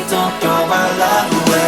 don't throw my love away.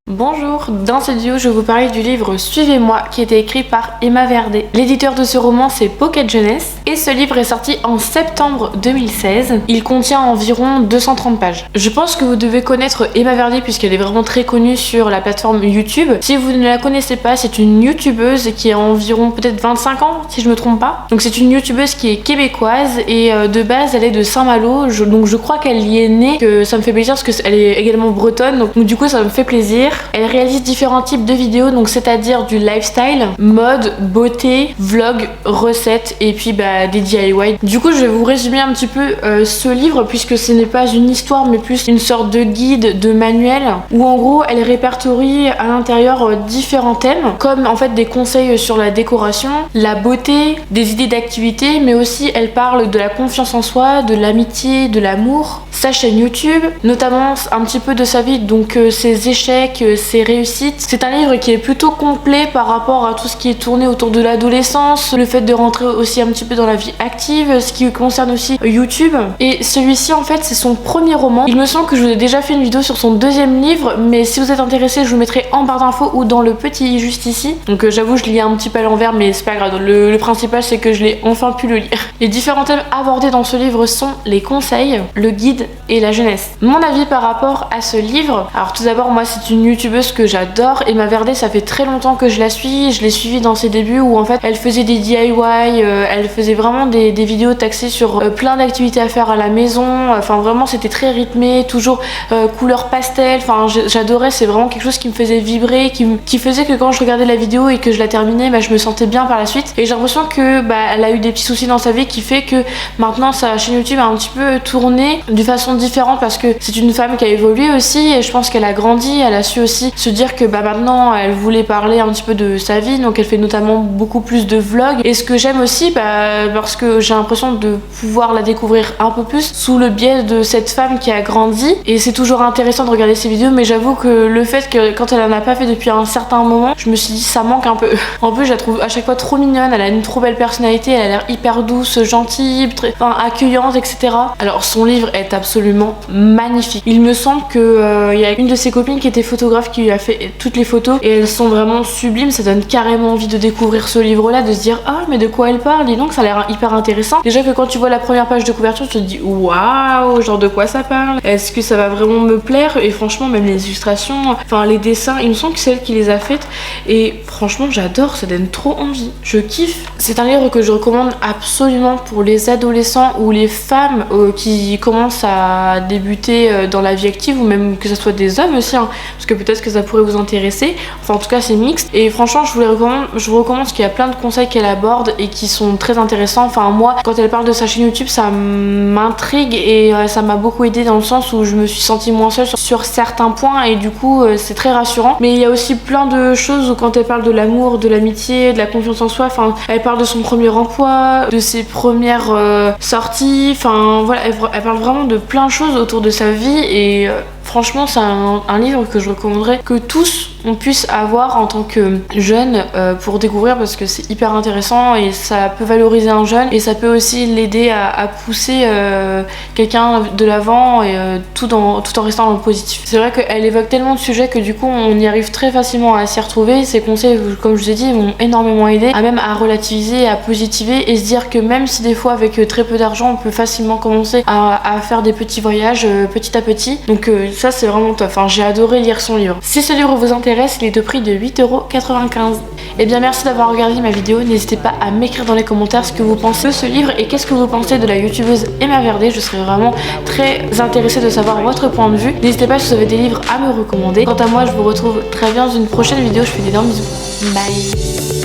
Bonjour, dans cette vidéo je vais vous parler du livre Suivez-moi qui a été écrit par Emma Verdé. L'éditeur de ce roman c'est Pocket Jeunesse et ce livre est sorti en septembre 2016. Il contient environ 230 pages. Je pense que vous devez connaître Emma Verdé puisqu'elle est vraiment très connue sur la plateforme YouTube. Si vous ne la connaissez pas, c'est une youtubeuse qui a environ peut-être 25 ans si je me trompe pas. Donc c'est une youtubeuse qui est québécoise et de base elle est de Saint-Malo. Donc je crois qu'elle y est née, que ça me fait plaisir parce qu'elle est également bretonne. Donc du coup ça me fait plaisir. Elle réalise différents types de vidéos, donc c'est-à-dire du lifestyle, mode, beauté, vlog, recettes et puis des DIY. Du coup, je vais vous résumer un petit peu ce livre puisque ce n'est pas une histoire mais plus une sorte de guide, de manuel où en gros elle répertorie à l'intérieur différents thèmes comme en fait des conseils sur la décoration, la beauté, des idées d'activités, mais aussi elle parle de la confiance en soi, de l'amitié, de l'amour, sa chaîne YouTube, notamment un petit peu de sa vie, donc ses échecs, ses réussites. C'est un livre qui est plutôt complet par rapport à tout ce qui est tourné autour de l'adolescence, le fait de rentrer aussi un petit peu dans la vie active, ce qui concerne aussi YouTube. Et celui-ci en fait c'est son premier roman. Il me semble que je vous ai déjà fait une vidéo sur son deuxième livre, mais si vous êtes intéressé je vous mettrai en barre d'infos ou dans le petit juste ici. Donc j'avoue je lis un petit peu à l'envers mais c'est pas grave, le principal c'est que je l'ai enfin pu le lire. Les différents thèmes abordés dans ce livre sont les conseils, le guide et la jeunesse. Mon avis par rapport à ce livre, alors tout d'abord moi c'est une youtubeuse que j'adore. Emma Verdé ça fait très longtemps que je la suis, je l'ai suivie dans ses débuts où en fait elle faisait des DIY, elle faisait vraiment des vidéos taxées sur plein d'activités à faire à la maison, enfin vraiment c'était très rythmé, toujours couleur pastel, enfin j'adorais, c'est vraiment quelque chose qui me faisait vibrer, qui faisait que quand je regardais la vidéo et que je la terminais, je me sentais bien par la suite. Et j'ai l'impression que elle a eu des petits soucis dans sa vie qui fait que maintenant sa chaîne YouTube a un petit peu tourné de façon différente parce que c'est une femme qui a évolué aussi et je pense qu'elle a grandi, elle a su aussi se dire que maintenant elle voulait parler un petit peu de sa vie, donc elle fait notamment beaucoup plus de vlogs. Et ce que j'aime aussi parce que j'ai l'impression de pouvoir la découvrir un peu plus sous le biais de cette femme qui a grandi, et c'est toujours intéressant de regarder ses vidéos, mais j'avoue que le fait que quand elle en a pas fait depuis un certain moment, je me suis dit ça manque un peu. En plus je la trouve à chaque fois trop mignonne, elle a une trop belle personnalité, elle a l'air hyper douce, gentille, accueillante, etc. Alors son livre est absolument magnifique. Il me semble que y a une de ses copines qui était photographe qui lui a fait toutes les photos et elles sont vraiment sublimes, ça donne carrément envie de découvrir ce livre là, de se dire ah mais de quoi elle parle, et donc ça a l'air hyper intéressant. Déjà que quand tu vois la première page de couverture tu te dis waouh, genre de quoi ça parle, est-ce que ça va vraiment me plaire, et franchement même les illustrations, les dessins, il me semble que c'est elle qui les a faites et franchement j'adore, ça donne trop envie, je kiffe. C'est un livre que je recommande absolument pour les adolescents ou les femmes qui commencent à débuter dans la vie active, ou même que ce soit des hommes aussi, parce que peut-être que ça pourrait vous intéresser. Enfin en tout cas c'est mixte et franchement je vous recommande parce qu'il y a plein de conseils qu'elle aborde et qui sont très intéressants. Enfin moi quand elle parle de sa chaîne YouTube ça m'intrigue et ça m'a beaucoup aidé dans le sens où je me suis sentie moins seule sur certains points et du coup c'est très rassurant. Mais il y a aussi plein de choses où quand elle parle de l'amour, de l'amitié, de la confiance en soi, elle parle de son premier emploi, de ses premières sorties, voilà, elle parle vraiment de plein de choses autour de sa vie et franchement c'est un livre que je recommanderais que tous on puisse avoir en tant que jeune pour découvrir, parce que c'est hyper intéressant et ça peut valoriser un jeune et ça peut aussi l'aider à pousser quelqu'un de l'avant et tout en restant dans le positif. C'est vrai qu'elle évoque tellement de sujets que du coup on y arrive très facilement à s'y retrouver. Ses conseils, comme je vous ai dit, m'ont énormément aidé à relativiser, à positiver et se dire que même si des fois avec très peu d'argent on peut facilement commencer à faire des petits voyages petit à petit. Donc ça c'est vraiment top, j'ai adoré lire son livre. Si ce livre vous intéresse, il est au prix de 8,95 €. Et bien merci d'avoir regardé ma vidéo, n'hésitez pas à m'écrire dans les commentaires ce que vous pensez de ce livre et qu'est-ce que vous pensez de la youtubeuse Emma Verdé. Je serais vraiment très intéressée de savoir votre point de vue. N'hésitez pas si vous avez des livres à me recommander. Quant à moi je vous retrouve très bien dans une prochaine vidéo, je vous fais d'énormes bisous. Bye.